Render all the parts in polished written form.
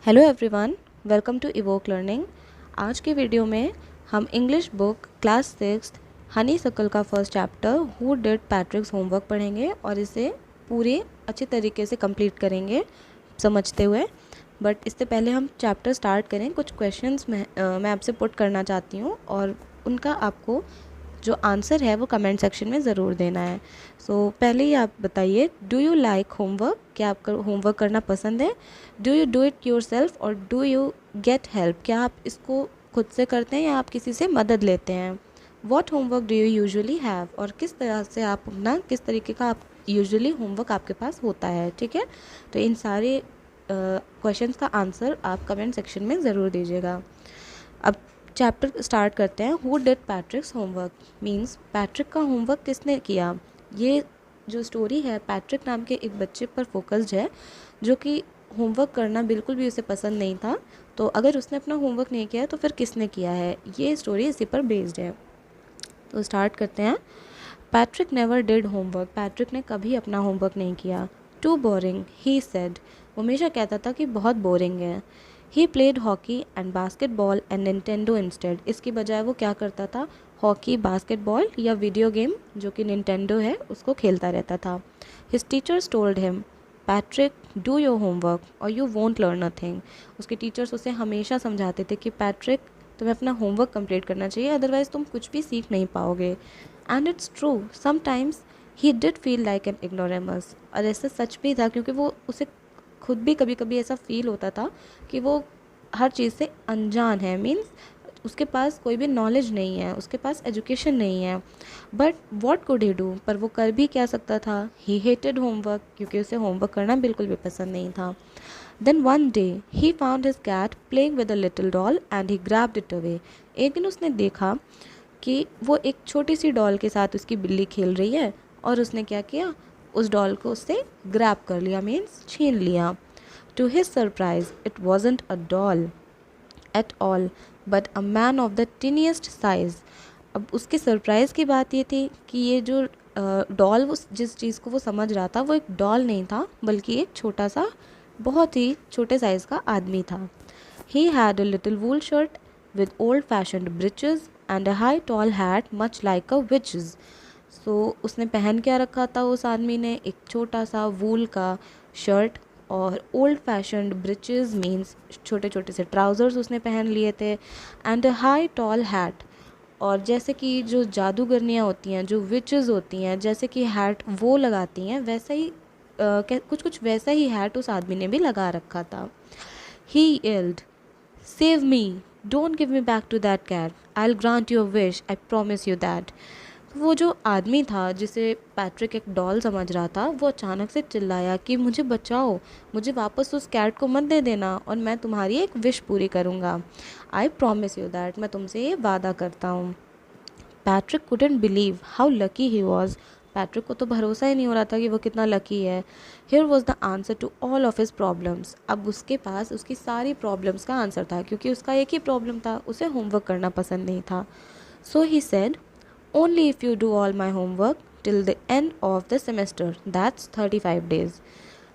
Hello everyone, welcome to Evoke Learning. आज की video में हम इंग्लिश बुक क्लास 6 हनी सकल का first chapter who did पैट्रिक्स homework पढ़ेंगे और इसे पूरे अच्छे तरीके से कंप्लीट करेंगे समझते हुए। बट इससे पहले हम चैप्टर स्टार्ट करें, कुछ क्वेश्चंस मैं आपसे पुट करना चाहती हूँ और उनका आपको जो आंसर है वो कमेंट सेक्शन में ज़रूर देना है। पहले ही आप बताइए, डू यू लाइक होमवर्क? क्या आपका होमवर्क करना पसंद है? Do you do it your self और डू यू गेट हेल्प? क्या आप इसको खुद से करते हैं या आप किसी से मदद लेते हैं? What homework do you usually have? और किस तरह से आप अपना किस तरीके का आप यूजुअली होमवर्क आपके पास होता है, ठीक है? तो इन सारे क्वेश्चंस का आंसर आप कमेंट सेक्शन में ज़रूर दीजिएगा। अब चैप्टर स्टार्ट करते हैं। Who did पैट्रिक्स homework means Patrick का होमवर्क किसने किया। ये जो स्टोरी है पैट्रिक नाम के एक बच्चे पर फोकस्ड है जो कि होमवर्क करना बिल्कुल भी उसे पसंद नहीं था। तो अगर उसने अपना होमवर्क नहीं किया तो फिर किसने किया है, ये स्टोरी इसी पर बेस्ड है। तो स्टार्ट करते हैं। Patrick never did homework. Patrick ने कभी अपना होमवर्क नहीं किया। Too boring he said. वो हमेशा कहता था कि बहुत बोरिंग है। He played hockey and basketball and Nintendo instead. इसकी बजाय वो क्या करता था, हॉकी, बास्केटबॉल या वीडियो गेम जो कि निंटेंडो है उसको खेलता रहता था। His teachers told him, Patrick do your homework or you won't learn nothing. उसके टीचर्स उसे हमेशा समझाते थे कि पैट्रिक तुम्हें अपना होमवर्क कंप्लीट करना चाहिए, अदरवाइज तुम कुछ भी सीख नहीं पाओगे। And it's true, sometimes he did feel like an ignoramus. और ऐसा सच भी था क्योंकि वो उसे खुद भी कभी कभी ऐसा फील होता था कि वो हर चीज़ से अनजान है, मीन्स उसके पास कोई भी नॉलेज नहीं है, उसके पास एजुकेशन नहीं है। But what could he do? पर वो कर भी क्या सकता था। ही हेटेड होमवर्क, क्योंकि उसे होमवर्क करना बिल्कुल भी पसंद नहीं था। Then one day he found his cat playing with a little doll and he grabbed it away. एक दिन उसने देखा कि वो एक छोटी सी डॉल के साथ उसकी बिल्ली खेल रही है और उसने क्या किया, उस डॉल को उससे ग्रैब कर लिया, मीन्स छीन लिया। To his surprise it wasn't a doll at all but a man of the tiniest size. अब उसके सरप्राइज़ की बात ये थी कि ये जो डॉल, वो जिस चीज़ को वो समझ रहा था वो एक डॉल नहीं था बल्कि एक छोटा सा, बहुत ही छोटे साइज़ का आदमी था। He had a little wool shirt with old fashioned breeches and a high tall hat much like a witch's. उसने पहन क्या रखा था उस आदमी ने, एक छोटा सा वूल का शर्ट और ओल्ड फैशन्ड ब्रिचेस मीन्स छोटे छोटे से ट्राउज़र्स उसने पहन लिए थे। And a high tall hat, और जैसे कि जो जादूगरनियाँ होती हैं, जो विचेस होती हैं, जैसे कि हैट वो लगाती हैं, वैसा ही कुछ कुछ वैसा ही हैट उस आदमी ने भी लगा रखा था। ही yelled, save me, don't give me back to that cat, I'll grant your wish, I promise you that। वो जो आदमी था जिसे पैट्रिक एक डॉल समझ रहा था, वो अचानक से चिल्लाया कि मुझे बचाओ, मुझे वापस उस कैट को मत दे देना और मैं तुम्हारी एक विश पूरी करूँगा। आई प्रॉमिस यू दैट, मैं तुमसे ये वादा करता हूँ। Patrick couldn't believe how lucky he was. Patrick को तो भरोसा ही नहीं हो रहा था कि वो कितना लकी है। Here was the answer to all of his problems. अब उसके पास उसकी सारी प्रॉब्लम्स का आंसर था क्योंकि उसका एक ही प्रॉब्लम था, उसे होमवर्क करना पसंद नहीं था। So he said, only if you do all my homework till the end of the semester, that's 35 days.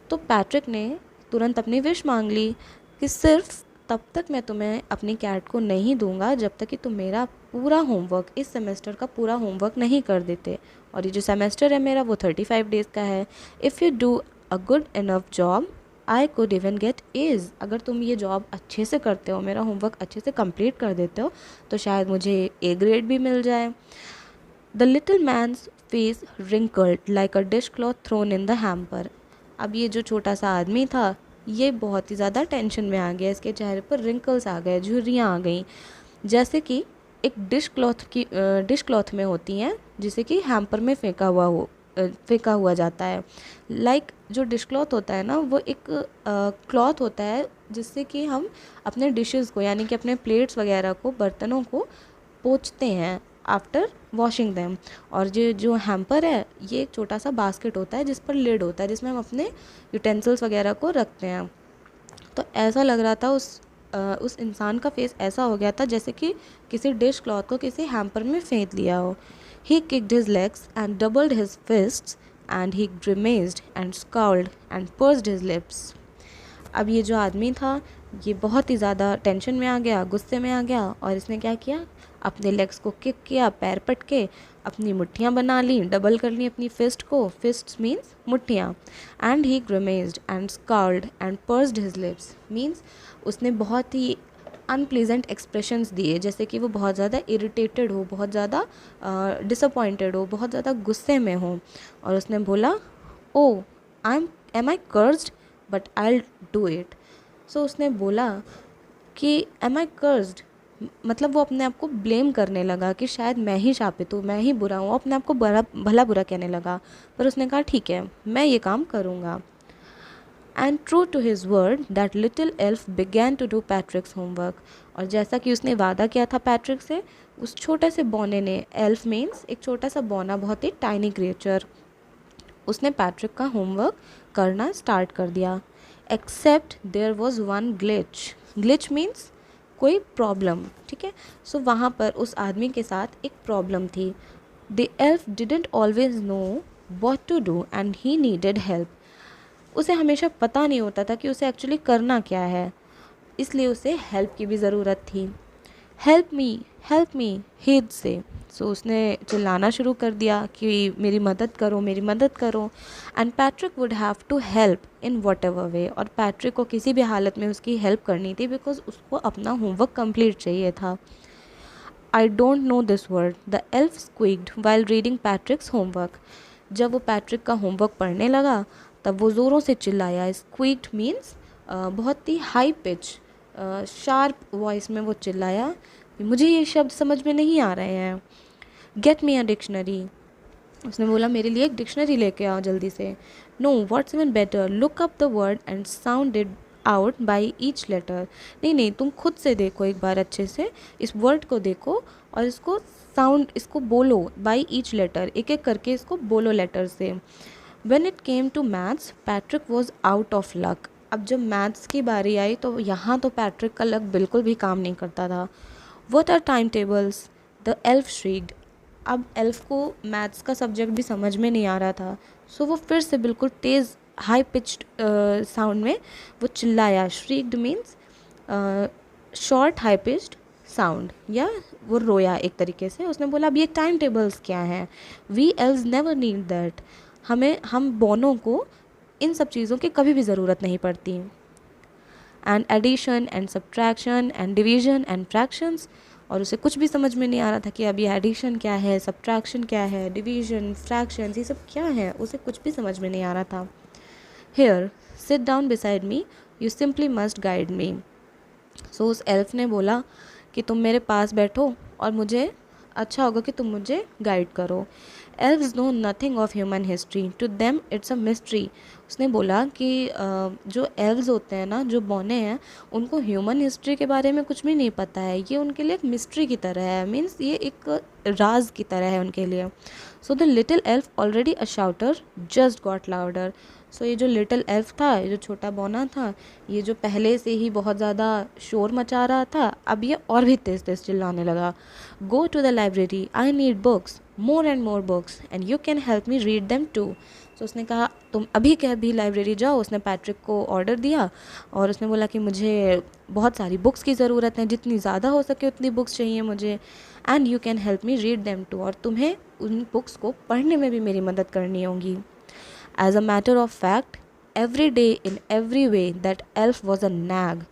तो पैट्रिक ने तुरंत अपनी विश मांग ली कि सिर्फ तब तक मैं तुम्हें अपनी कैट को नहीं दूंगा जब तक कि तुम मेरा पूरा होमवर्क, इस सेमेस्टर का पूरा होमवर्क नहीं कर देते। और ये जो सेमेस्टर है मेरा वो 35 डेज़ का है। If you do a good enough job I could even get A. अगर तुम ये जॉब अच्छे से करते हो, मेरा होमवर्क अच्छे से कंप्लीट कर देते हो, तो शायद मुझे ए ग्रेड भी मिल जाए। The little man's face wrinkled like a dish cloth thrown in the hamper. अब ये जो छोटा सा आदमी था ये बहुत ही ज़्यादा टेंशन में आ गया, इसके चेहरे पर रिंकल्स आ गए, झुर्रियाँ आ गई, जैसे कि एक डिश क्लॉथ में होती हैं जिसे कि हैम्पर में फेंका हुआ जाता है। लाइक जो डिश क्लॉथ होता है ना, वो एक क्लॉथ होता है जिससे कि हम अपने डिशेस को, यानी कि अपने प्लेट्स वगैरह को, बर्तनों को पोंछते हैं आफ्टर वॉशिंग देम। और ये जो हैम्पर है ये एक छोटा सा बास्केट होता है जिस पर लिड होता है, जिसमें हम अपने यूटेंसिल्स वगैरह को रखते हैं। तो ऐसा लग रहा था उस इंसान का फेस ऐसा हो गया था जैसे कि किसी डिश क्लॉथ को किसी हैम्पर में फेंक लिया हो। He kicked his legs and doubled his fists and he grimaced and scowled and pursed his lips. अब ये जो आदमी था ये बहुत ही ज़्यादा टेंशन में आ गया, गुस्से में आ गया, और इसने क्या किया, अपने लेग्स को किक किया, पैर पटके अपनी मुट्ठियाँ बना ली, डबल कर ली अपनी फिस्ट को, फिस्ट मीन्स मुट्ठियाँ, and he grimaced and scowled and pursed his lips, means उसने बहुत ही अनप्लीजेंट एक्सप्रेशंस दिए, जैसे कि वो बहुत ज़्यादा इरिटेटेड हो, बहुत ज़्यादा डिसअपॉइंटेड हो, बहुत ज़्यादा गुस्से में हो, और उसने बोला, oh am I cursed but I do it. So उसने बोला कि एम आई कर्स्ड, मतलब वो अपने आप को ब्लेम करने लगा कि शायद मैं ही शापित हूँ, मैं ही बुरा हूँ, अपने आप को भला बुरा कहने लगा। पर उसने कहा ठीक है, मैं ये काम करूँगा। And true to his word that little elf began to do Patrick's homework, और जैसा कि उसने वादा किया था पैट्रिक से, उस छोटे से बौने ने, एल्फ मीन्स एक छोटा सा बौना, बहुत ही टाइनी क्रिएचर, उसने पैट्रिक का होमवर्क करना स्टार्ट कर दिया। Except there was one glitch, glitch means कोई प्रॉब्लम, ठीक है। सो वहाँ पर उस आदमी के साथ एक प्रॉब्लम थी। The elf didn't always know what to do and he needed help, उसे हमेशा पता नहीं होता था कि उसे एक्चुअली करना क्या है, इसलिए उसे हेल्प की भी ज़रूरत थी। हेल्प मी हिद से, सो उसने चिल्लाना शुरू कर दिया कि मेरी मदद करो, मेरी मदद करो। And Patrick would have to help in whatever way, और पैट्रिक को किसी भी हालत में उसकी हेल्प करनी थी, बिकॉज उसको अपना होमवर्क कंप्लीट चाहिए था। I don't know this word, the elf squeaked while reading Patrick's homework, जब वो पैट्रिक का होमवर्क पढ़ने लगा तब वो ज़ोरों से चिल्लाया। स्क्वीक्ड मीन्स बहुत ही हाई पिच, शार्प वॉइस में वो चिल्लाया, मुझे ये शब्द समझ में नहीं आ रहे हैं। गेट मी अ डिक्शनरी, उसने बोला मेरे लिए एक डिक्शनरी लेके आओ जल्दी से। No what's even better, look up the word and sound it out by each letter, नहीं तुम खुद से देखो एक बार अच्छे से, इस वर्ड को देखो और इसको साउंड, इसको बोलो बाई ईच लेटर, एक एक करके इसको बोलो लेटर से। When it came to maths, Patrick was out of luck, अब जब मैथ्स की बारी आई तो यहाँ तो पैट्रिक का लक बिल्कुल भी काम नहीं करता था। What are time tables, the elf shrieked, अब एल्फ को मैथ्स का सब्जेक्ट भी समझ में नहीं आ रहा था, सो वो फिर से बिल्कुल तेज़ हाई पिच्ड साउंड में वो चिल्लाया। Shrieked means short high pitched sound, या वो रोया एक तरीके से। उसने बोला अब ये टाइम टेबल्स क्या हैं, we elves never need that, हम बोनों को इन सब चीज़ों की कभी भी ज़रूरत नहीं पड़ती। And addition and subtraction and division and fractions, और उसे कुछ भी समझ में नहीं आ रहा था कि अब ये एडिशन क्या है, सब्ट्रैक्शन क्या है, डिवीजन, फ्रैक्शंस, ये सब क्या है, उसे कुछ भी समझ में नहीं आ रहा था। Here sit down beside me, you simply must guide me, so उस एल्फ ने बोला कि तुम मेरे पास बैठो और मुझे अच्छा होगा कि तुम मुझे गाइड करो। Elves know nothing of human history, to them it's a mystery, उसने बोला कि जो एल्व्स होते हैं ना, जो बौने हैं, उनको ह्यूमन हिस्ट्री के बारे में कुछ भी नहीं पता है, ये उनके लिए एक मिस्ट्री की तरह है, मीन्स ये एक राज की तरह है उनके लिए। So the little elf already a shouter just got louder, so ये जो लिटिल एल्फ था, ये जो छोटा बौना था, ये जो पहले से ही बहुत ज़्यादा शोर मचा रहा था, अब ये और भी तेज़ तेज़ चिल्लाने लगा। Go to the library, I need books, more and more books, and you can help me read them too. तो उसने कहा तुम अभी के अभी लाइब्रेरी जाओ, उसने पैट्रिक को ऑर्डर दिया, और उसने बोला कि मुझे बहुत सारी बुक्स की ज़रूरत है, जितनी ज़्यादा हो सके उतनी बुक्स चाहिए मुझे, and you can help me read them too, और तुम्हें उन बुक्स को पढ़ने में भी मेरी मदद करनी होगी। As a matter of fact, every day in every way that elf was a nag,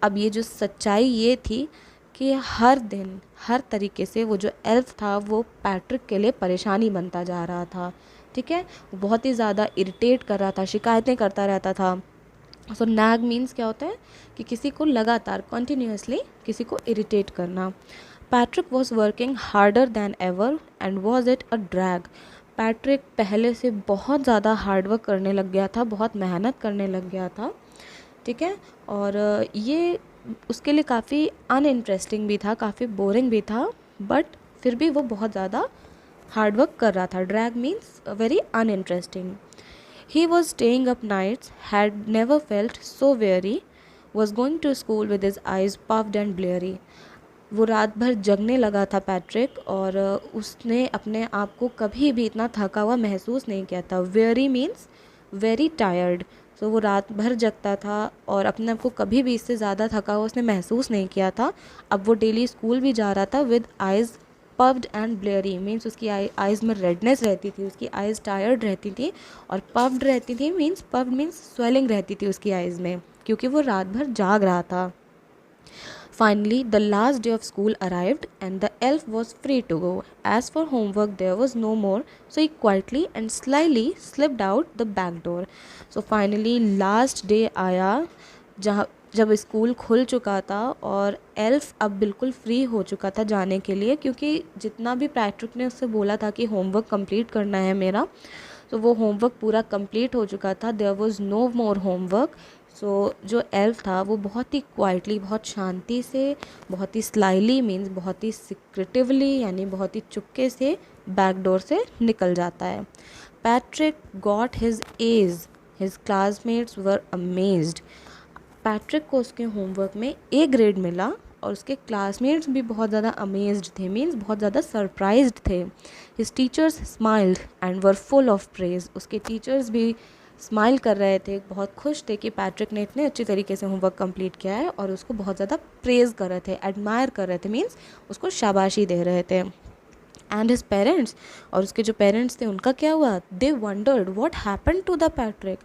अब ये जो सच्चाई ये थी कि हर दिन हर तरीके से वो जो एल्फ था वो पैट्रिक के लिए परेशानी बनता जा रहा था, ठीक है, वो बहुत ही ज़्यादा इरिटेट कर रहा था, शिकायतें करता रहता था। सो नैग मीन्स क्या होता है कि किसी को लगातार कंटिन्यूसली किसी को इरिटेट करना। Patrick was working harder than ever and was it a drag, Patrick पहले से बहुत ज़्यादा हार्डवर्क करने लग गया था, बहुत मेहनत करने लग गया था, ठीक है, और ये उसके लिए काफ़ी अनइंटरेस्टिंग भी था, काफ़ी बोरिंग भी था, बट फिर भी वो बहुत ज़्यादा हार्डवर्क कर रहा था। Drag means very uninteresting. He was staying up nights, had never felt so weary, was going to school with his eyes puffed and bleary, वो रात भर जगने लगा था पैट्रिक, और उसने अपने आप को कभी भी इतना थका हुआ महसूस नहीं किया था। वेरी मीन्स वेरी टायर्ड, सो वो रात भर जगता था और अपने आप को कभी भी इससे ज़्यादा थका हुआ उसने महसूस नहीं किया था। अब वो डेली स्कूल भी जा रहा था with eyes puffed and bleary, means उसकी आइज़ में रेडनेस रहती थी, उसकी आइज़ टायर्ड रहती थी, और पफ्ड रहती थी, पफ्ड मीन्स स्वेलिंग रहती थी उसकी आइज़ में, क्योंकि वो रात भर जाग रहा था। Finally, the last day of school arrived and the elf was free to go. As for homework, there was no more, so he quietly and slyly slipped out the back door. So finally, last day आया जब school खुल चुका था और elf अब बिल्कुल free हो चुका था जाने के लिए, क्योंकि जितना भी पैट्रिक ने उससे बोला था कि होमवर्क कंप्लीट करना है मेरा, तो वो होमवर्क पूरा कंप्लीट हो चुका था। There was no more homework. So जो एल्फ था वो बहुत ही क्वाइटली, बहुत शांति से, बहुत ही स्लाइली मीन्स बहुत ही सिक्रेटिवली, यानी बहुत ही चुपके से बैक डोर से निकल जाता है। Patrick got his A's, his classmates were amazed. Patrick को उसके होमवर्क में ए ग्रेड मिला और उसके क्लासमेट्स भी बहुत ज़्यादा अमेज्ड थे, मीन्स बहुत ज़्यादा सरप्राइज्ड थे। His teachers smiled and were full of praise. उसके टीचर्स भी स्माइल कर रहे थे, बहुत खुश थे कि पैट्रिक ने इतने अच्छी तरीके से होमवर्क कंप्लीट किया है, और उसको बहुत ज़्यादा प्रेज़ कर रहे थे, एडमायर कर रहे थे, मीन्स उसको शाबाशी दे रहे थे। एंड हिज पेरेंट्स, और उसके जो पेरेंट्स थे उनका क्या हुआ? They wondered what happened to the Patrick.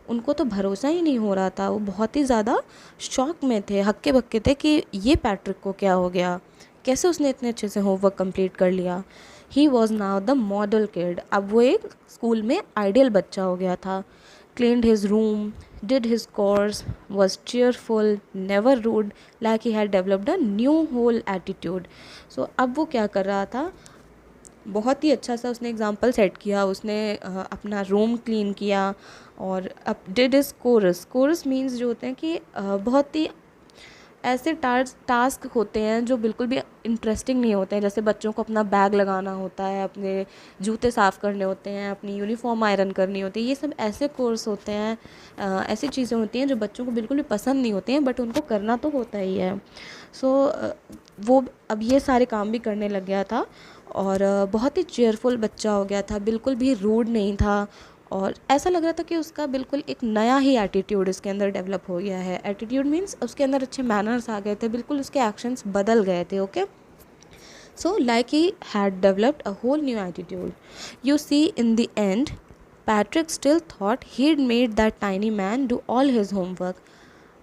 उनको तो भरोसा ही नहीं हो रहा था, वो बहुत ही ज़्यादा शॉक में थे, हक्के बक्के थे कि ये पैट्रिक को क्या हो गया, कैसे उसने इतने अच्छे से होमवर्क कंप्लीट कर लिया। He was now the model kid. अब वो एक स्कूल में आइडियल बच्चा हो गया था। Cleaned his room, did his course, was cheerful, never rude, like he had developed a new whole attitude. So अब वो क्या कर रहा था? बहुत ही अच्छा सा उसने एग्जाम्पल सेट किया, उसने अपना रूम क्लीन किया, और अब डिड हिज कोरस मीन्स जो होते हैं कि बहुत ही ऐसे टास्क होते हैं जो बिल्कुल भी इंटरेस्टिंग नहीं होते हैं, जैसे बच्चों को अपना बैग लगाना होता है, अपने जूते साफ़ करने होते हैं, अपनी यूनिफॉर्म आयरन करनी होती है। ये सब ऐसे कोर्स होते हैं, ऐसी चीज़ें होती हैं जो बच्चों को बिल्कुल भी पसंद नहीं होती हैं, बट उनको करना तो होता ही है। सो वो अब ये सारे काम भी करने लग गया था, और बहुत ही चेयरफुल बच्चा हो गया था, बिल्कुल भी रूड नहीं था, और ऐसा लग रहा था कि उसका बिल्कुल एक नया ही एटीट्यूड उसके अंदर डेवलप हो गया है। एटीट्यूड मीन्स उसके अंदर अच्छे मैनर्स आ गए थे, बिल्कुल उसके एक्शंस बदल गए थे। Okay, so like he had developed a whole new attitude. You see, in the end Patrick still thought he'd made that tiny man do all his homework.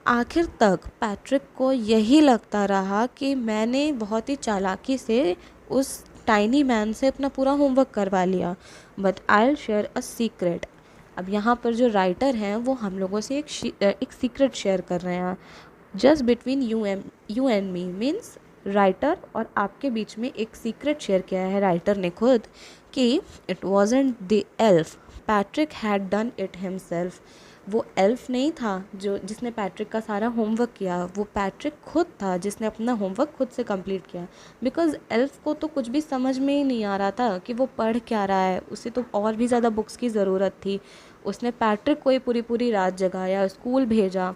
आखिर तक पैट्रिक को यही लगता रहा कि मैंने बहुत ही चालाकी से उस टाइनी मैन से अपना पूरा होमवर्क करवा लिया। But I will share a secret. अब यहाँ पर जो राइटर हैं वो हम लोगों से एक सीक्रेट शेयर कर रहे हैं, just between you and me, means writer और आपके बीच में एक सीक्रेट शेयर किया है राइटर ने खुद, कि it wasn't the elf, Patrick had done it himself. वो एल्फ नहीं था जो जिसने पैट्रिक का सारा होमवर्क किया, वो पैट्रिक खुद था जिसने अपना होमवर्क खुद से कंप्लीट किया। बिकॉज़ एल्फ को तो कुछ भी समझ में ही नहीं आ रहा था कि वो पढ़ क्या रहा है, उसे तो और भी ज़्यादा बुक्स की ज़रूरत थी। उसने पैट्रिक को ही पूरी पूरी रात जगाया, स्कूल भेजा।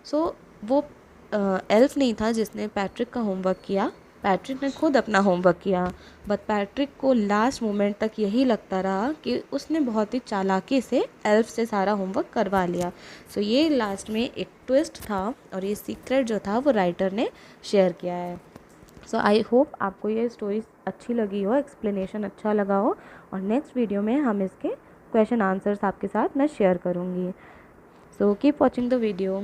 सो वो एल्फ नहीं था जिसने पैट्रिक का होमवर्क किया, पैट्रिक ने खुद अपना होमवर्क किया। बट पैट्रिक को लास्ट मोमेंट तक यही लगता रहा कि उसने बहुत ही चालाकी से एल्फ से सारा होमवर्क करवा लिया। सो ये लास्ट में एक ट्विस्ट था, और ये सीक्रेट जो था वो राइटर ने शेयर किया है। सो आई होप आपको ये स्टोरी अच्छी लगी हो, एक्सप्लेनेशन अच्छा लगा हो, और नेक्स्ट वीडियो में हम इसके क्वेश्चन आंसर्स आपके साथ मैं शेयर करूँगी। So keep watching the video.